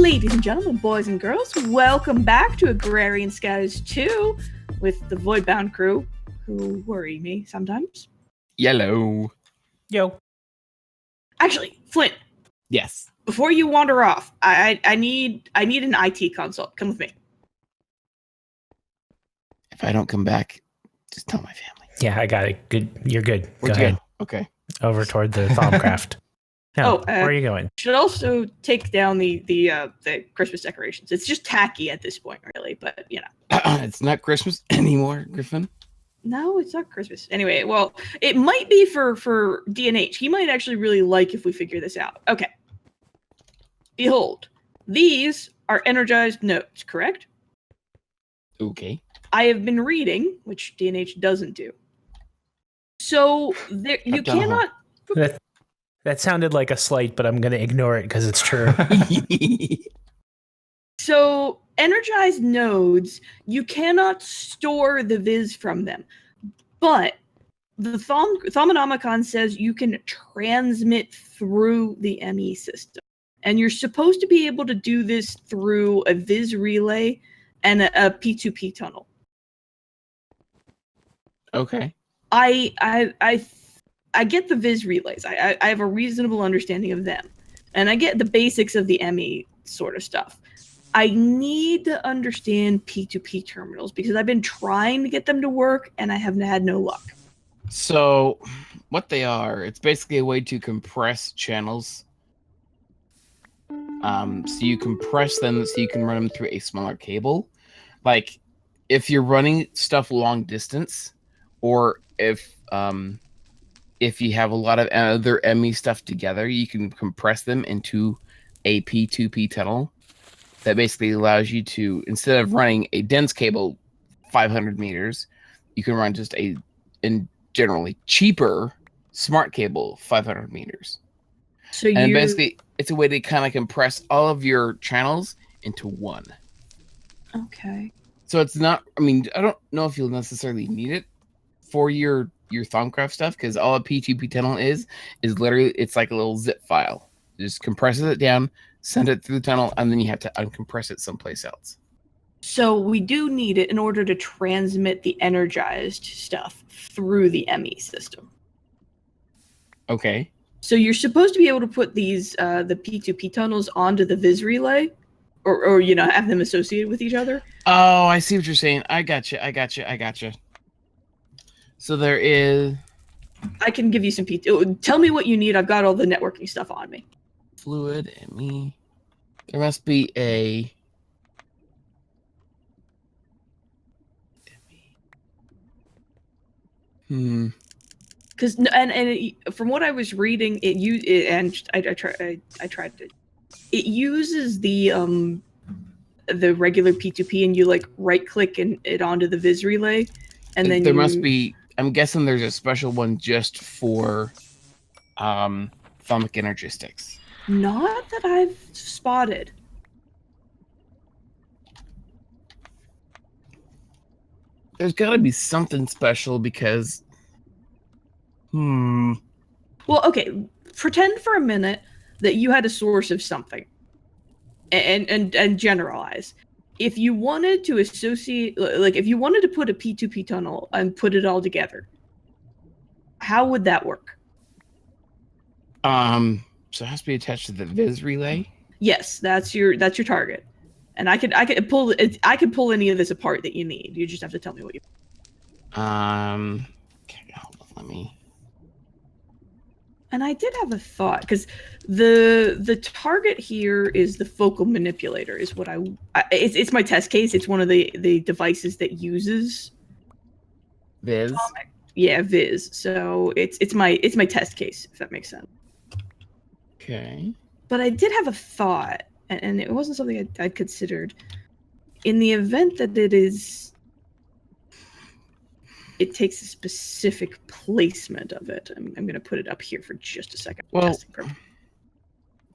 Ladies and gentlemen, boys and girls, welcome back to Agrarian Scouters 2 with the Voidbound crew, who worry me sometimes. Yellow. Yo. Actually, Flint. Yes. Before you wander off, I need an IT consult. Come with me. If I don't come back, just tell my family. Yeah, I got it. Good. You're good. Where'd Go you ahead. Okay. Over toward the Thaumcraft. No, where are you going? Should also take down the Christmas decorations. It's just tacky at this point, really, but you know. It's not Christmas anymore, Griffin. No, it's not Christmas. Anyway, well, it might be for DNH. He might actually really like if we figure this out. Okay. Behold, these are Energized Notes, correct? Okay. I have been reading, which DNH doesn't do. So there, you cannot. That sounded like a slight, but I'm going to ignore it because it's true. So Energized Nodes, you cannot store the viz from them, but the Thaumonomicon says you can transmit through the ME system, and you're supposed to be able to do this through a viz relay and a P2P tunnel. Okay. I get the viz relays. I have a reasonable understanding of them, and I get the basics of the ME sort of stuff. I need to understand P2P terminals because I've been trying to get them to work and I have had no luck. So, what they are, it's basically a way to compress channels. So you compress them so you can run them through a smaller cable. Like, if you're running stuff long distance, or if you have a lot of other ME stuff together, you can compress them into a P2P tunnel. That basically allows you to, instead of running a dense cable 500 meters, you can run just a generally cheaper smart cable 500 meters. So and basically, it's a way to kind of compress all of your channels into one. Okay. So it's not, I mean, I don't know if you'll necessarily need it for your Thaumcraft stuff, because all a P2P tunnel is literally, it's like a little zip file. It just compresses it down, send it through the tunnel, and then you have to uncompress it someplace else. So we do need it in order to transmit the energized stuff through the ME system. Okay. So you're supposed to be able to put these the P2P tunnels onto the viz relay, or you know, have them associated with each other. Oh, I see what you're saying. I gotcha. So there is. I can give you some Tell me what you need. I've got all the networking stuff on me. Fluid ME. There must be a. Because from what I was reading, I tried to. It uses the regular P2P, and you like right click it onto the viz relay, and then there must be. I'm guessing there's a special one just for Thaumic Energistics. Not that I've spotted. There's got to be something special because. Well, okay. Pretend for a minute that you had a source of something, and generalize. If you wanted to associate, like if you wanted to put a P2P tunnel and put it all together, how would that work? So it has to be attached to the viz relay. Yes, that's your target, and I could pull any of this apart that you need. You just have to tell me what you. Okay, hold on, let me. And I did have a thought, because the target here is the focal manipulator. Is what it's my test case. It's one of the devices that uses Viz. Atomic. Yeah, Viz. So it's my test case, if that makes sense. Okay. But I did have a thought, and it wasn't something I'd considered. In the event that it takes a specific placement of it. I'm going to put it up here for just a second. Well,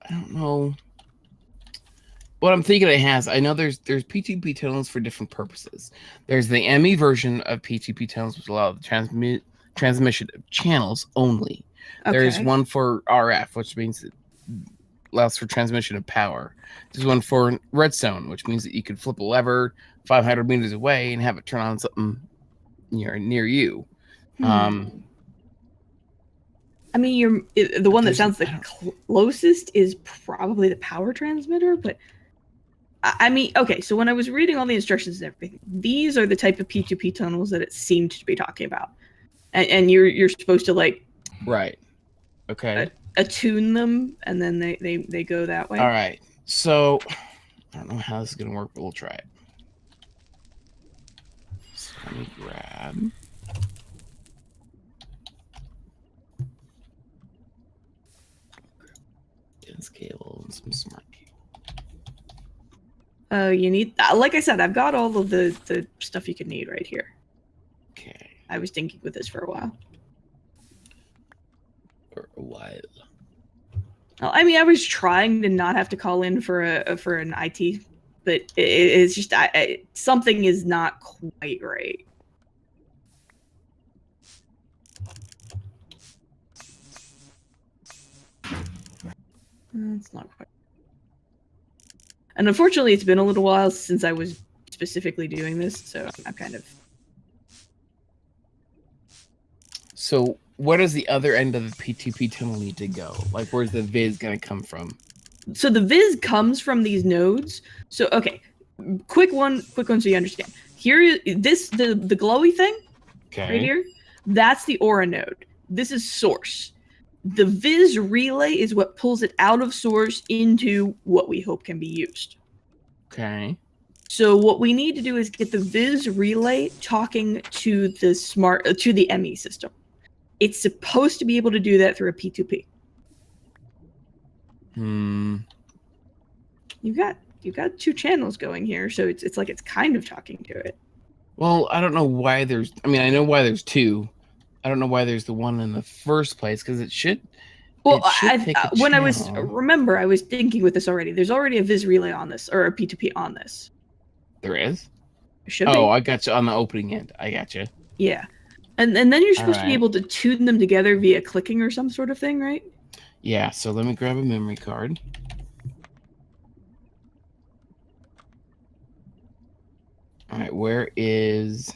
I don't know. What I'm thinking it has, I know there's P2P tunnels for different purposes. There's the ME version of P2P tunnels, which allow the transmission of channels only. Okay. There's one for RF, which means allows for transmission of power. There's one for redstone, which means that you could flip a lever 500 meters away and have it turn on something near you. I mean, the one that sounds the closest is probably the power transmitter, but I mean, okay, so when I was reading all the instructions and everything, these are the type of P2P tunnels that it seemed to be talking about. And you're supposed to, like... Right. Okay. Attune them, and then they go that way. All right. So, I don't know how this is going to work, but we'll try it. So let me grab... dense cable and some smart cable. You need... like I said, I've got all of the stuff you could need right here. Okay. I was thinking with this for a while. Well, I mean, I was trying to not have to call in for an IT, but it's just something is not quite right. It's not quite. And unfortunately, it's been a little while since I was specifically doing this, so I'm kind of... So, where does the other end of the P2P tunnel need to go? Like, where's the viz going to come from? So the viz comes from these nodes. So, okay, quick one so you understand. Here, the glowy thing, right here, that's the aura node. This is source. The viz relay is what pulls it out of source into what we hope can be used. Okay. So what we need to do is get the viz relay talking to the ME system. It's supposed to be able to do that through a P2P. You've got two channels going here, so it's like it's kind of talking to it. Well, I don't know why there's... I mean, I know why there's two. I don't know why there's the one in the first place, because it should... Well, I was thinking with this already. There's already a viz relay on this, or a P2P on this. There is? Should be. Oh, I got you on the opening end. I got you. Yeah. And then you're supposed to be able to tune them together via clicking or some sort of thing, right? Yeah, so let me grab a memory card. All right, where is...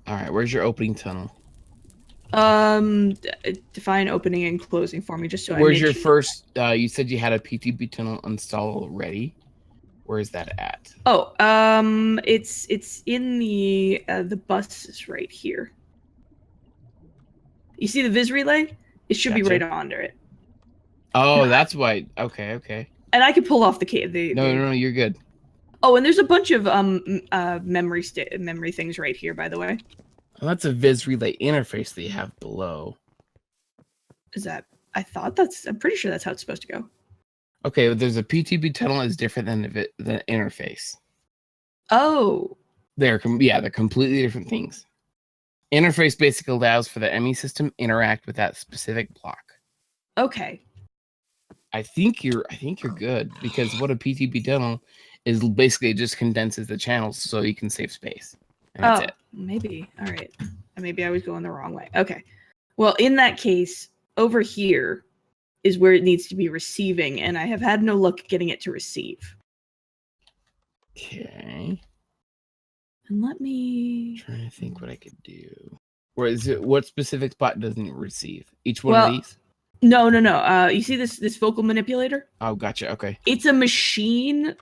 All right, where's your opening tunnel? Define opening and closing for me, just so Where's your first... you said you had a PTP tunnel installed already. Where is that at? Oh, it's in the buses right here. You see the viz relay? It should be right under it. Oh, that's why. Okay. And I could pull off No, you're good. Oh, and there's a bunch of memory things right here, by the way. Well, that's a viz relay interface that you have below. Is that? I'm pretty sure that's how it's supposed to go. Okay, there's a PTP tunnel is different than the interface. Oh. They're completely different things. Interface basically allows for the ME system interact with that specific block. Okay. I think you're good, because what a PTP tunnel is basically just condenses the channels so you can save space. And that's it. Maybe. All right. Maybe I was going the wrong way. Okay. Well, in that case, over here is where it needs to be receiving, and I have had no luck getting it to receive. Okay. And let me... I'm trying to think what I could do. What specific spot doesn't it receive? Each one of these? No. You see this vocal manipulator? Oh, gotcha. Okay. It's a machine,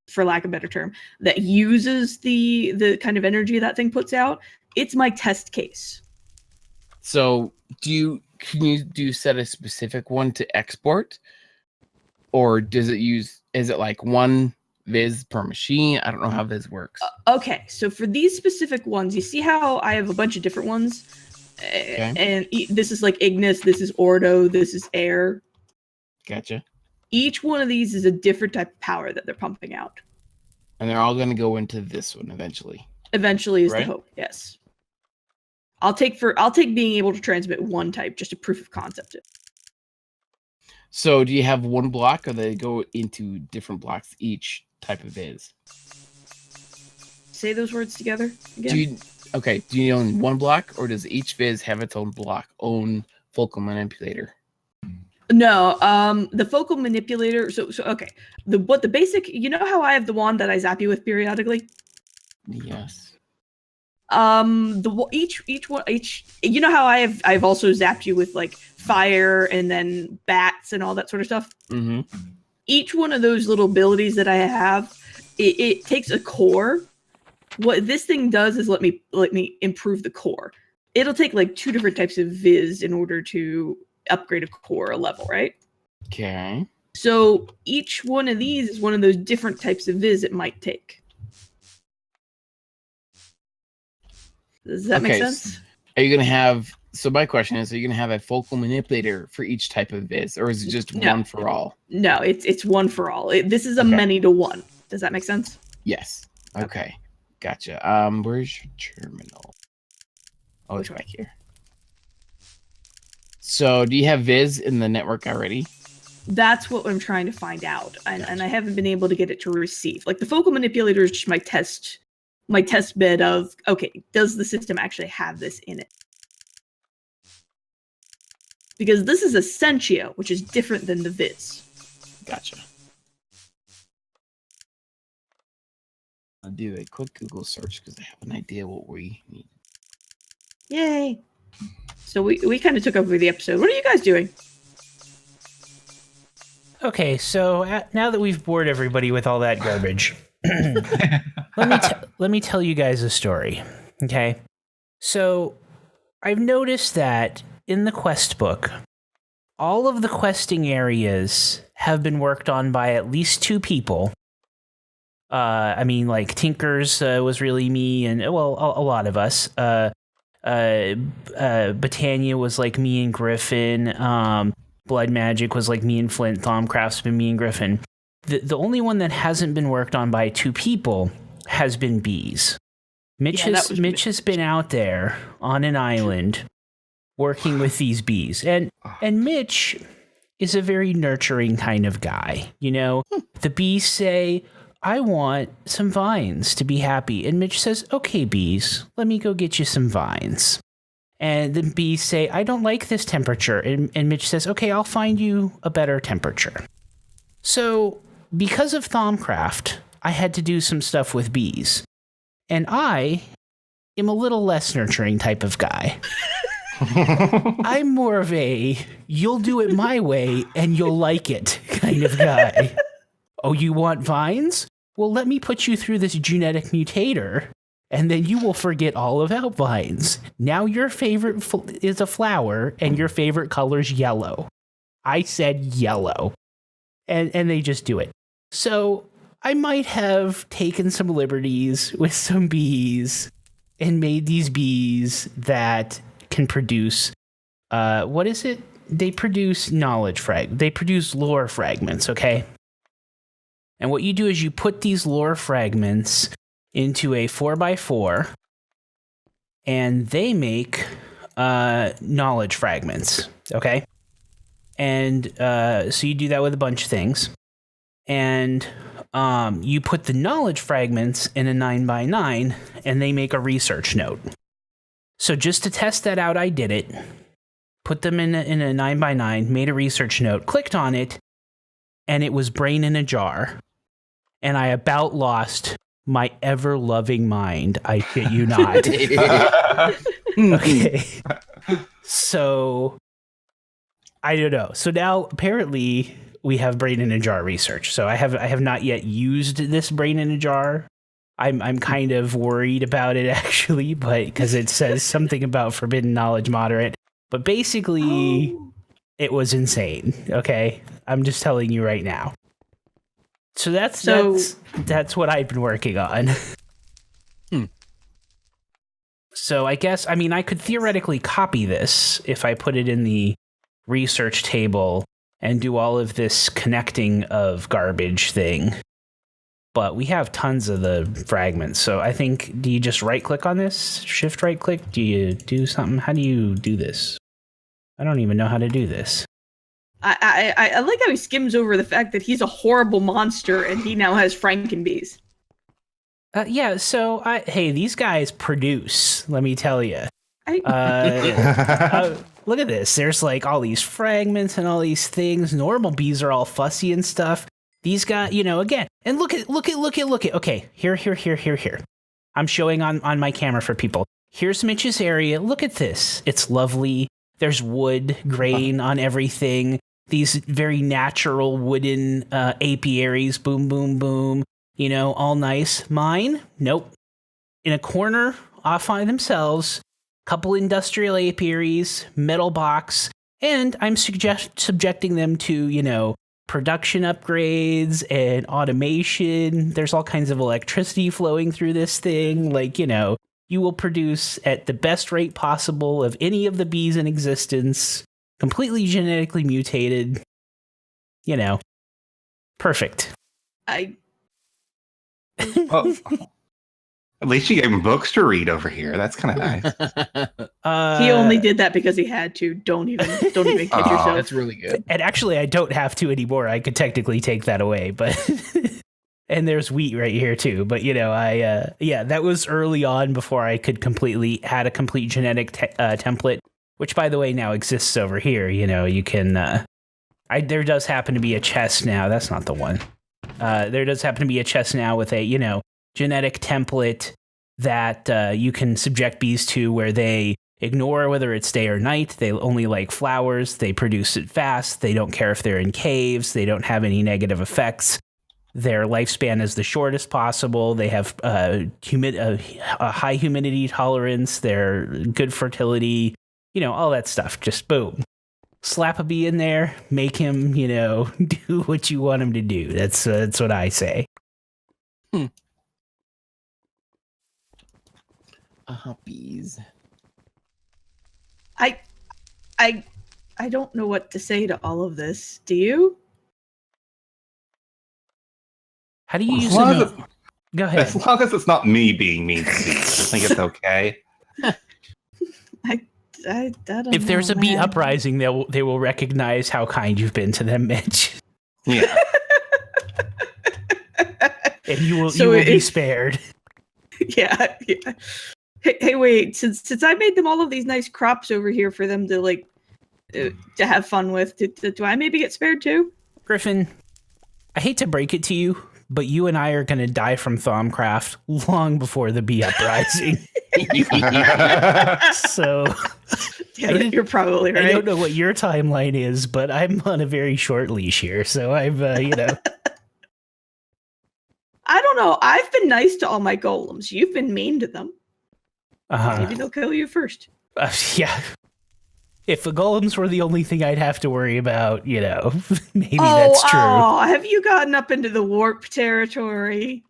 for lack of a better term, that uses the kind of energy that thing puts out. It's my test case. So, can you set a specific one to export, or is it like one viz per machine? I don't know how viz works. Okay, so for these specific ones, you see how I have a bunch of different ones? Okay. And this is like Ignis, this is Ordo, this is Air. Gotcha. Each one of these is a different type of power that they're pumping out. And they're all going to go into this one eventually. Eventually is the hope, yes. I'll take being able to transmit one type, just a proof of concept. So do you have one block, or they go into different blocks each type of viz? Say those words together again. Okay, do you own one block, or does each viz have its own block, own focal manipulator? No, the focal manipulator. So okay. The basic. You know how I have the wand that I zap you with periodically. Yes. Each. You know how I've also zapped you with like fire and then bats and all that sort of stuff. Mm-hmm. Each one of those little abilities that I have, it takes a core. What this thing does is let me improve the core. It'll take like 2 different types of viz in order to upgrade a core a level, right? Okay. So each one of these is one of those different types of viz it might take. Does that make sense? Are you gonna have? So my question is: are you gonna have a focal manipulator for each type of viz, or is it just one for all? No, it's one for all. This is a many to one. Does that make sense? Yes. Okay. Gotcha. Where's your terminal? Oh, it's back here. So, do you have viz in the network already? That's what I'm trying to find out, and I haven't been able to get it to receive. Like the focal manipulator is just my test bed of, okay, does the system actually have this in it? Because this is Essentio, which is different than the viz. Gotcha. I'll do a quick Google search because I have an idea what we need. Yay! So we kind of took over the episode. What are you guys doing? Okay, so now that we've bored everybody with all that garbage, let me tell you guys a story. Okay, so I've noticed that in the quest book, all of the questing areas have been worked on by at least 2 people. I mean, like Tinkers was really me, and well, a lot of us. Britannia was like me and Griffin. Blood Magic was like me and Flint. Thaumcraft's been me and Griffin. The only one that hasn't been worked on by 2 people has been Bees. Mitch has been out there on an island working with these bees, and Mitch is a very nurturing kind of guy. You know, the bees say, I want some vines to be happy. And Mitch says, okay, bees, let me go get you some vines. And the bees say, I don't like this temperature. And Mitch says, okay, I'll find you a better temperature. So because of Thaumcraft, I had to do some stuff with bees. And I am a little less nurturing type of guy. I'm more of a, you'll do it my way and you'll like it kind of guy. Oh, you want vines? Well, let me put you through this genetic mutator, and then you will forget all about vines. Now your favorite is a flower, and your favorite color's yellow. I said yellow. And they just do it. So I might have taken some liberties with some bees and made these bees that can produce, what is it? They produce they produce lore fragments, okay? And what you do is you put these lore fragments into a 4x4, and they make knowledge fragments, okay? And so you do that with a bunch of things. And you put the knowledge fragments in a 9x9, and they make a research note. So just to test that out, I did it. Put them in a 9x9, made a research note, clicked on it, and it was brain in a jar. And I about lost my ever-loving mind. I shit you not. Okay. So, I don't know. So now, apparently, we have brain in a jar research. So I have not yet used this brain in a jar. I'm kind of worried about it, actually, but because it says something about forbidden knowledge moderate. But basically, it was insane. Okay? I'm just telling you right now. So that's what I've been working on. So I guess, I mean, I could theoretically copy this if I put it in the research table and do all of this connecting of garbage thing. But we have tons of the fragments. So I think, do you just right click on this? Shift right click? Do you do something? How do you do this? I don't even know how to do this. I like how he skims over the fact that he's a horrible monster and he now has Frankenbees. Yeah, so hey, these guys produce, let me tell you. Look at this. There's like all these fragments and all these things. Normal bees are all fussy and stuff. These guys, again, and look at. Okay, here. I'm showing on my camera for people. Here's Mitch's area. Look at this. It's lovely. There's wood grain on everything. These very natural wooden apiaries. Boom, boom, boom. All nice. Mine? Nope. In a corner, off by themselves. Couple industrial apiaries, metal box, and I'm subjecting them to, production upgrades and automation. There's all kinds of electricity flowing through this thing. Like, you will produce at the best rate possible of any of the bees in existence, completely genetically mutated. Perfect. Well, at least you gave him books to read over here. That's kind of nice. He only did that because he had to. Don't even kid yourself. That's really good. And actually, I don't have to anymore. I could technically take that away, but and there's wheat right here too. But that was early on before I could had a complete genetic template, which by the way now exists over here. You can. There does happen to be a chest now. That's not the one. There does happen to be a chest now with a genetic template that you can subject bees to, where they ignore whether it's day or night. They only like flowers. They produce it fast. They don't care if they're in caves. They don't have any negative effects. Their lifespan is the shortest possible. They have a high humidity tolerance. They're good fertility. All that stuff. Just boom. Slap a bee in there. Make him, do what you want him to do. That's what I say. Bees. I don't know what to say to all of this. Do you? How do you use Go ahead. As long as it's not me being mean to bees, I think it's okay. I don't if there's know, a bee man. uprising, they will recognize how kind you've been to them, Mitch. Yeah. And you will be spared. Yeah. Hey, wait. Since I made them all of these nice crops over here for them to to have fun with, do I maybe get spared too? Griffin, I hate to break it to you, but you and I are going to die from Thaumcraft long before the bee uprising. So You're probably right. I don't know what your timeline is, but I'm on a very short leash here. So I've, I don't know. I've been nice to all my golems. You've been mean to them. Maybe they'll kill you first. Yeah. If the golems were the only thing I'd have to worry about, maybe that's true. Oh, have you gotten up into the warp territory?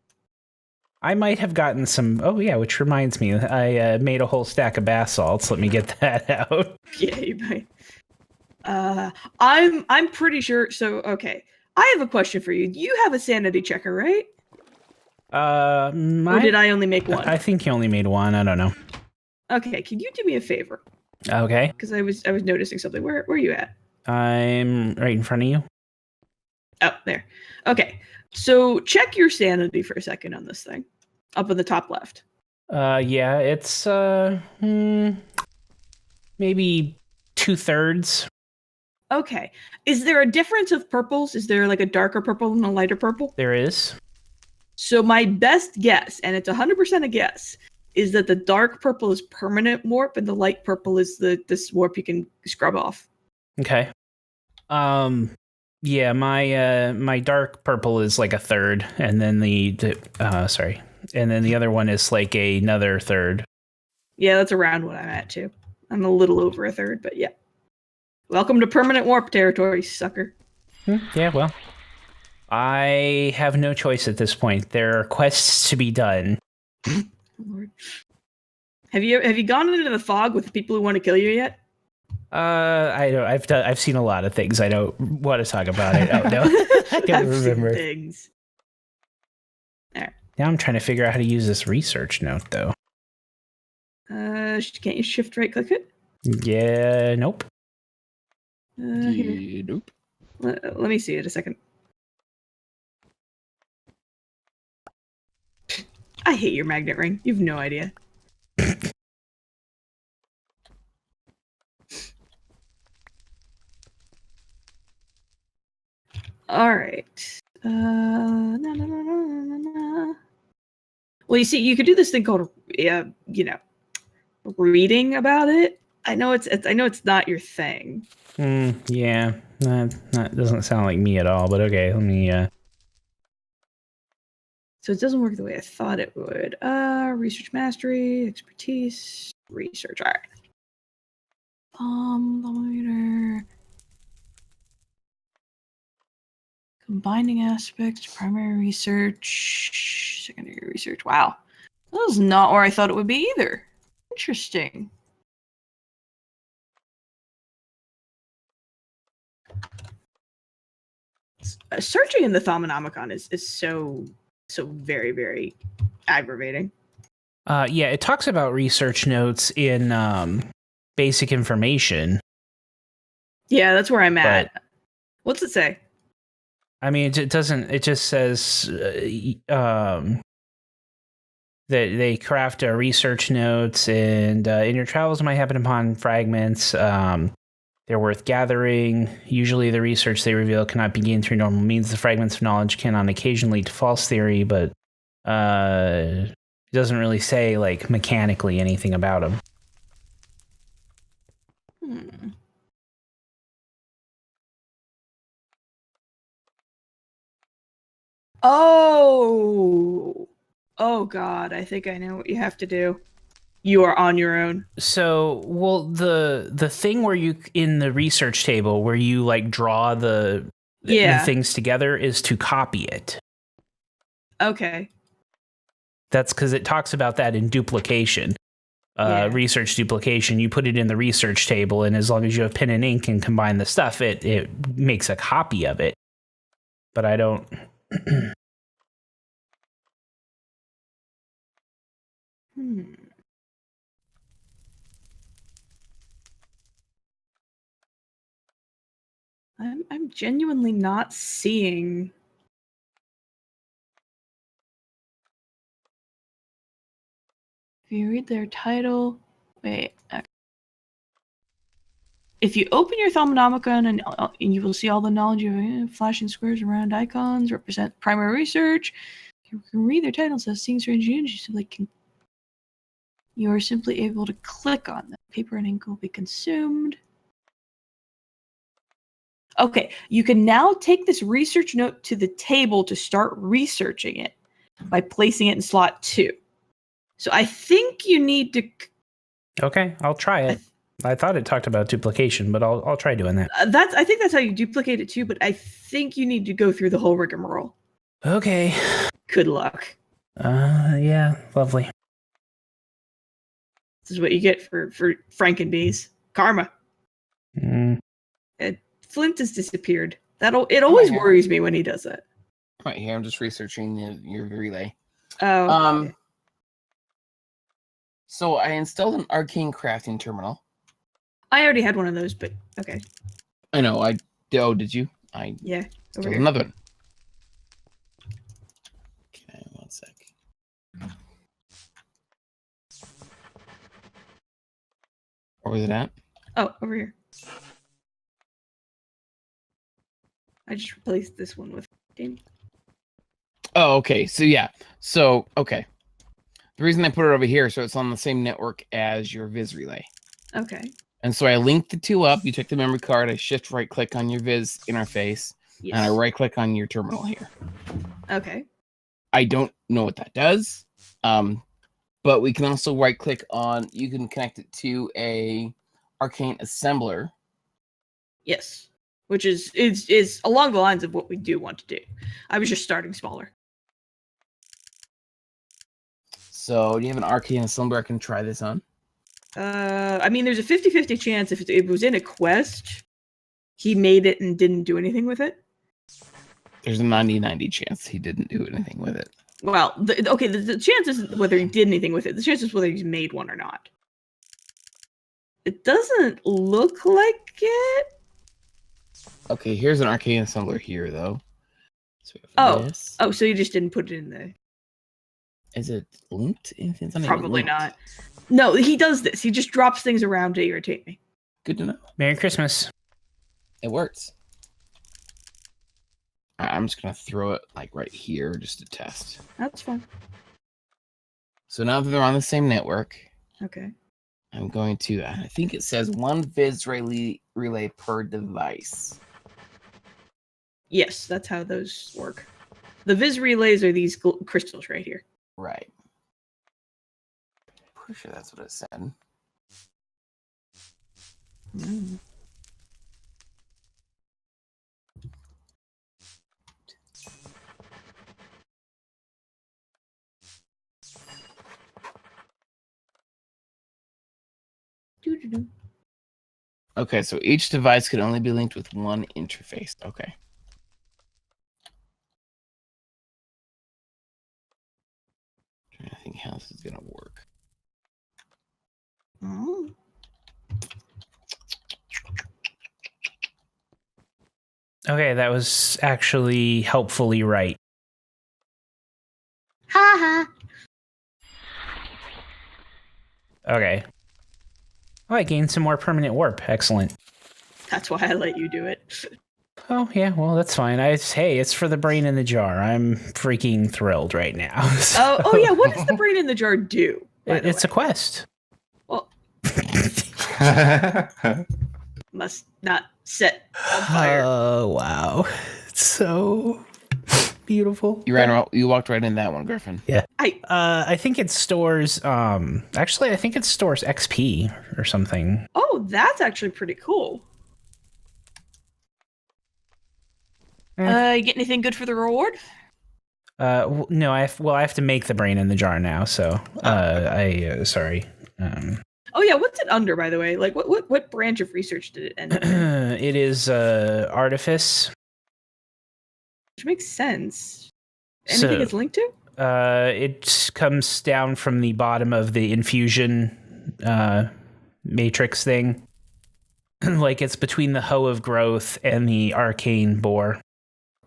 I might have gotten some. Oh, yeah, which reminds me, I made a whole stack of bath salts. Let me get that out. Yeah, you might. I'm pretty sure. So, okay. I have a question for you. You have a sanity checker, right? Or did I only make one? I think you only made one. I don't know. Okay, can you do me a favor? Okay. Because I was noticing something. Where are you at? I'm right in front of you. Oh, there. Okay. So check your sanity for a second on this thing. Up in the top left. Yeah, it's maybe 2/3. Okay. Is there a difference of purples? Is there like a darker purple and a lighter purple? There is. So my best guess, and it's 100% a guess, is that the dark purple is permanent warp and the light purple is this warp you can scrub off. Okay. Yeah, my dark purple is like 1/3, and then and then the other one is like another 1/3. Yeah, that's around what I'm at too. I'm a little over 1/3, but yeah. Welcome to permanent warp territory, sucker. Yeah, well, I have no choice at this point. There are quests to be done. Lord. Have you gone into the fog with people who want to kill you yet? I don't. I've seen a lot of things. I don't want to talk about it. Oh no, I don't remember things. There. Now I'm trying to figure out how to use this research note, though. Can't you shift right click it? Yeah. Nope. Nope. Let me see it a second. I hate your magnet ring. You've no idea. All right. Well, you see, you could do this thing called, reading about it. I know it's not your thing. Yeah, that doesn't sound like me at all. But okay, let me. So it doesn't work the way I thought it would. Research mastery, expertise, research. All right. Thermometer. Combining aspects, primary research, secondary research. Wow. That was not where I thought it would be either. Interesting. Searching in the Thaumonomicon is so very, very aggravating. Yeah, it talks about research notes in basic information. Yeah, that's where I'm at. What's it say? I mean, it doesn't. It just says that they craft research notes, and in your travels might happen upon fragments. They're worth gathering. Usually, the research they reveal cannot be gained through normal means. The fragments of knowledge can on occasion lead to false theory, but it doesn't really say like mechanically anything about them. Oh God! I think I know what you have to do. You are on your own. So, well, the thing where you in the research table where you like draw the things together is to copy it. Okay. That's because it talks about that in duplication. Research duplication. You put it in the research table, and as long as you have pen and ink and combine the stuff, it makes a copy of it. But I don't. I'm genuinely not seeing. If you read their title, wait. If you open your Thaumonomicon and you will see all the knowledge of flashing squares around icons represent primary research. You can read their titles as seeing strange energies. You are simply able to click on them. Paper and ink will be consumed. Okay, you can now take this research note to the table to start researching it by placing it in slot 2. So I think you need to. Okay, I'll try it. I thought it talked about duplication, but I'll try doing that. I think that's how you duplicate it too. But I think you need to go through the whole rigmarole. Okay. Good luck. Yeah, lovely. This is what you get for Frankenbees. Karma. Flint has disappeared. It always worries me when he does it. Right here, I'm just researching your relay. Oh. Okay. So I installed an Arcane crafting terminal. I already had one of those, but okay. I know. Did you? Yeah. Still another one. Okay, 1 sec. Where was it at? Oh, over here. I just replaced this one with Danny. Oh, okay. So yeah. So okay. The reason I put it over here, so it's on the same network as your Viz relay. Okay. And so I linked the two up. You take the memory card. I shift right click on your Viz interface, and I right click on your terminal here. Okay. I don't know what that does, but we can also right click on. You can connect it to a Arcane assembler. Yes, which is along the lines of what we do want to do. I was just starting smaller. So do you have an Arcane assembler I can try this on? I mean, there's a 50-50 chance if it was in a quest, he made it and didn't do anything with it. There's a 90-90 chance he didn't do anything with it. Well, the chance isn't whether he did anything with it. The chance is whether he's made one or not. It doesn't look like it. Okay, here's an Arcane assembler here, though. So so you just didn't put it in the... Is it linked? It's not even Probably linked. not. No, he does this. He just drops things around to irritate me. Good to know. Merry Christmas. It works. I'm just gonna throw it like right here just to test. That's fine. So now that they're on the same network, Okay. I'm going to. I think it says one Viz relay per device. Yes, that's how those work. The Viz relays are these crystals right here. Right. Pretty sure that's what it said. Mm. Doo-doo-doo. Okay, so each device could only be linked with one interface. Okay. I think how this is gonna work. Oh. Okay, that was actually helpfully right. Ha ha. Okay. Oh, I gained some more permanent warp. Excellent. That's why I let you do it. Oh, yeah, well, that's fine. Hey, it's for the brain in the jar. I'm freaking thrilled right now. Oh yeah, what does the brain in the jar do? It's a quest. Well, must not set on fire. Oh, wow. It's so beautiful. You walked right in that one, Griffin. Yeah. I think it stores, actually, I think it stores XP or something. Oh, that's actually pretty cool. You get anything good for the reward? No, I have to make the brain in the jar now, so, sorry. Oh yeah, what's it under, by the way? Like, what branch of research did it end up in? It is, artifice. Which makes sense. Anything it's linked to? It comes down from the bottom of the infusion, matrix thing. Like, it's between the Hoe of Growth and the Arcane Bore.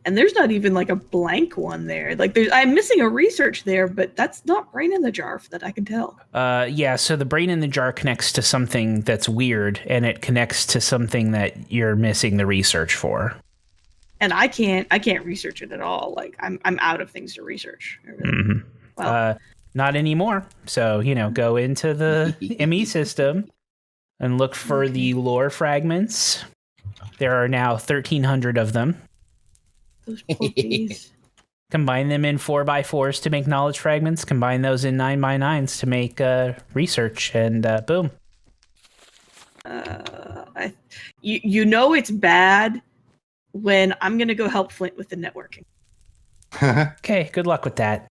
And there's not even like a blank one there. Like, I'm missing a research there, but that's not brain in the jar that I can tell. Yeah, so the brain in the jar connects to something that's weird, and it connects to something that you're missing the research for. And I can't research it at all. Like, I'm out of things to research. Mm-hmm. Well, not anymore. So, go into the ME system and look for the lore fragments. There are now 1,300 of them. those poor bees. Combine them in 4x4s to make knowledge fragments. Combine those in 9x9s to make research, and boom. You know it's bad when I'm gonna go help Flint with the networking. Okay, good luck with that.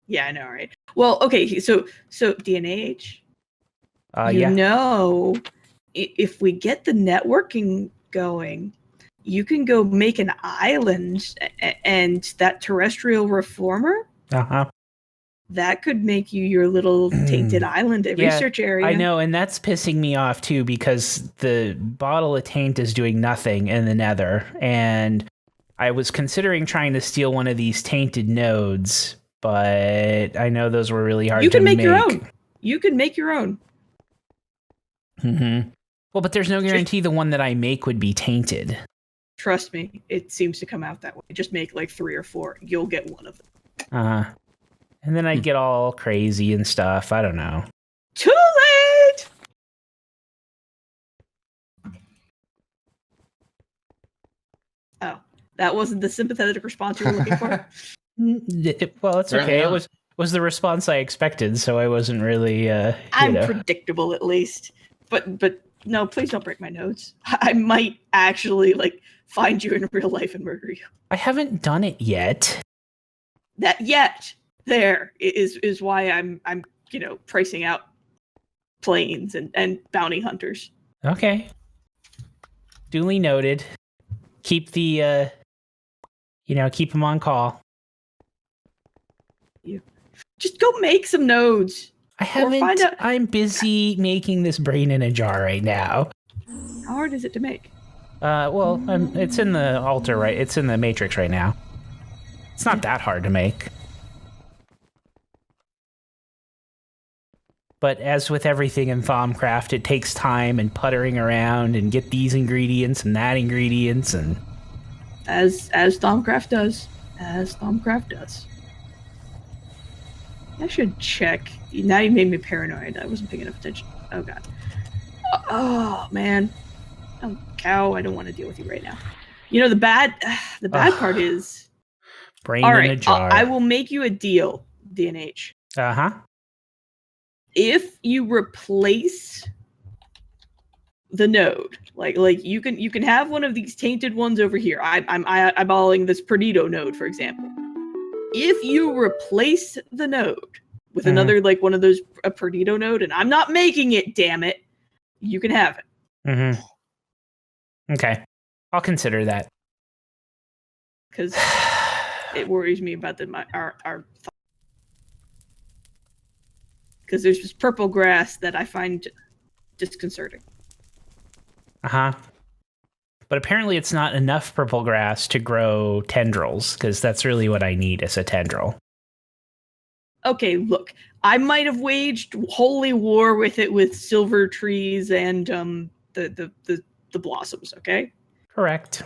Yeah, I know, right? Well, okay, so DNAH. Yeah. know, if we get the networking going, you can go make an island, and that terrestrial reformer, that could make you your little tainted island research area. I know, and that's pissing me off too, because the bottle of taint is doing nothing in the nether, and I was considering trying to steal one of these tainted nodes, but I know those were really hard to make. You can make your own. You can make your own. Mm-hmm. Well, but there's no guarantee the one that I make would be tainted. Trust me, it seems to come out that way. Just make like 3 or 4. You'll get one of them. And then I'd get all crazy and stuff. I don't know. Too late! Oh, that wasn't the sympathetic response you were looking for? Well, it's okay. It was the response I expected, so I wasn't really, I'm predictable, at least. But no, please don't break my notes. I might actually, find you in real life and murder you. I haven't done it yet. That yet there is why I'm pricing out planes and bounty hunters. Okay. Duly noted. Keep the keep them on call. Just go make some nodes. I haven't. I'm busy making this brain in a jar right now. How hard is it to make? Well, it's in the altar, right? It's in the matrix right now. It's not that hard to make. But as with everything in Thaumcraft, it takes time and puttering around and get these ingredients and that ingredients and As Thaumcraft does. As Thaumcraft does. I should check. Now you made me paranoid. I wasn't paying enough attention. Oh god. Oh man. Oh cow, I don't want to deal with you right now. You know the bad part is brain all in right, a jar. I will make you a deal, DNH. Uh-huh. If you replace the node, like you can have one of these tainted ones over here. I'm eyeballing this Perdido node, for example. If you replace the node with another like one of those a Perdido node, and I'm not making it, damn it, you can have it. Mm-hmm. Okay, I'll consider that Because it worries me about our because there's this purple grass that I find disconcerting. Uh-huh. But apparently it's not enough purple grass to grow tendrils, because that's really what I need as a tendril. Okay, look, I might have waged holy war with it with silver trees and the blossoms, okay? Correct.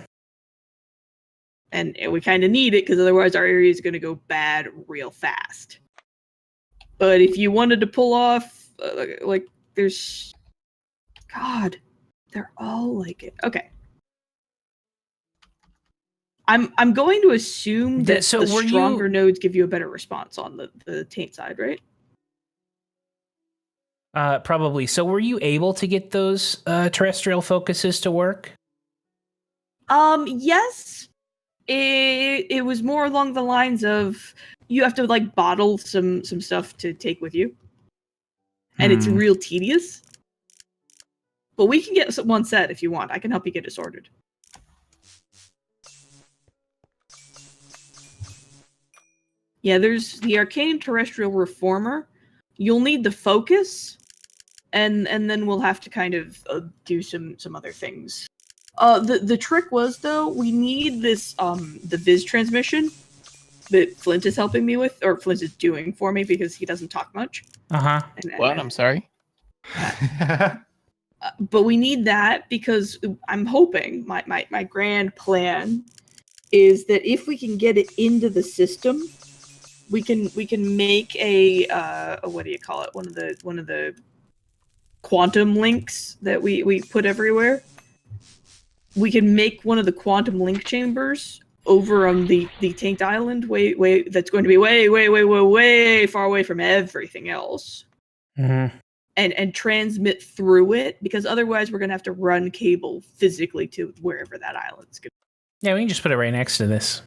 And we kind of need it because otherwise our area is going to go bad real fast. But if you wanted to pull off, like, there's... God, they're all like it. Okay. I'm going to assume that So the were stronger you- nodes give you a better response on the taint side, right? Probably. So were you able to get those terrestrial focuses to work? Yes. It was more along the lines of you have to like bottle some stuff to take with you. And it's real tedious. But we can get one set if you want. I can help you get it sorted. Yeah, there's the Arcane Terrestrial Reformer. You'll need the focus, and then we'll have to kind of do some other things. The trick was though, we need this the Viz transmission that Flint is helping me with, or Flint is doing for me because he doesn't talk much. Uh-huh. What? I'm sorry. But we need that because I'm hoping my grand plan is that if we can get it into the system, we can make a what do you call it? One of the quantum links that we put everywhere. We can make one of the quantum link chambers over on the taint island, way that's going to be way far away from everything else. Mm-hmm. And transmit through it, because otherwise we're going to have to run cable physically to wherever that island's going. Yeah, we can just put it right next to this.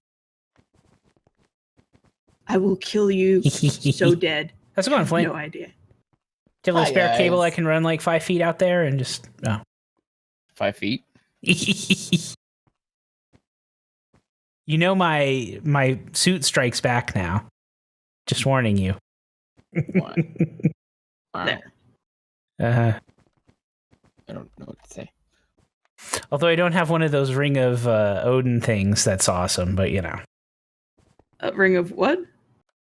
I will kill you so dead. How's it going, Flint? No idea. Do you have a Hi, spare guys. cable I can run like 5 feet out there and just... Oh. 5 feet. You know my suit strikes back now. Just warning you. What? Wow. There. Uh-huh. I don't know what to say. Although I don't have one of those Ring of Odin things, that's awesome, but you know. Ring of what?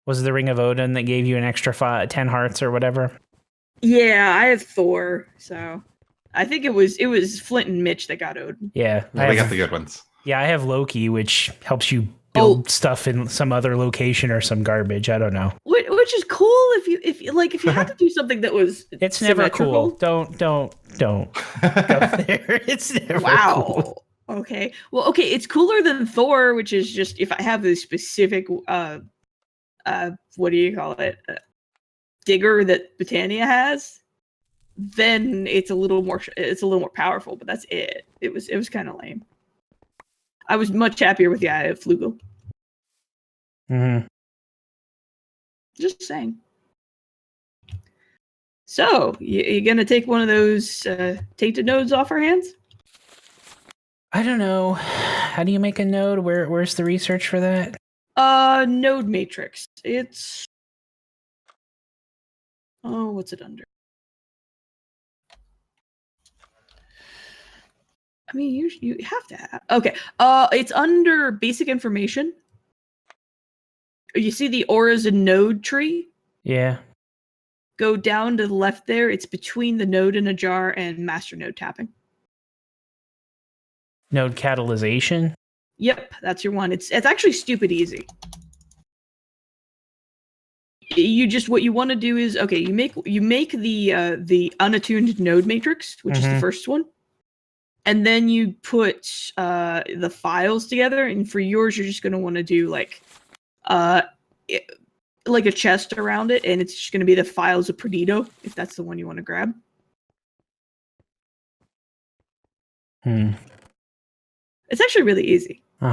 Was it the Ring of Odin that gave you an extra 10 hearts or whatever? Yeah, I have Thor, so I think it was Flint and Mitch that got Odin. Yeah. Yeah, we got the good ones. Yeah, I have Loki, which helps you build stuff in some other location or some garbage. I don't know. Which is cool if you had to do something that was It's never symmetrical. cool. Don't go there. It's never Wow. cool. Okay. Well, okay, it's cooler than Thor, which is just if I have this specific what do you call it? Digger that Britannia has, then it's a little more powerful, but that's it. It was kind of lame. I was much happier with the Eye of Flugel. Mm-hmm. Just saying. So, you gonna take one of those tainted nodes off our hands? I don't know. How do you make a node? Where's the research for that? Node matrix. It's what's it under? I mean, you have to have. Okay. It's under basic information. You see the auras and node tree? Yeah. Go down to the left there. It's between the node in a jar and master node tapping. Node catalyzation. Yep, that's your one. It's actually stupid easy. What you want to do is, okay, you make the unattuned node matrix, which is the first one, and then you put the files together. And for yours, you're just going to want to do like a chest around it, and it's just going to be the files of Perdido, if that's the one you want to grab. It's actually really easy. You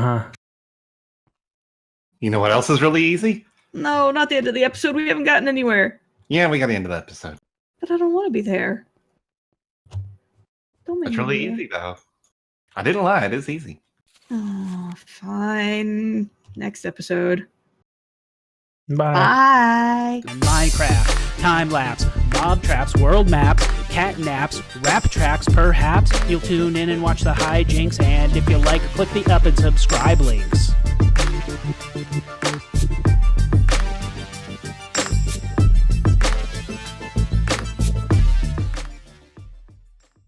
know what else is really easy? No, not the end of the episode. We haven't gotten anywhere. Yeah, we got the end of the episode. But I don't want to be there. Don't make It's me really be there. easy, though. I didn't lie. It is easy. Oh, fine. Next episode. Bye. Bye. Minecraft, time lapse, mob traps, world maps, cat naps, rap tracks, perhaps. You'll tune in and watch the hijinks, and if you like, click the up and subscribe links.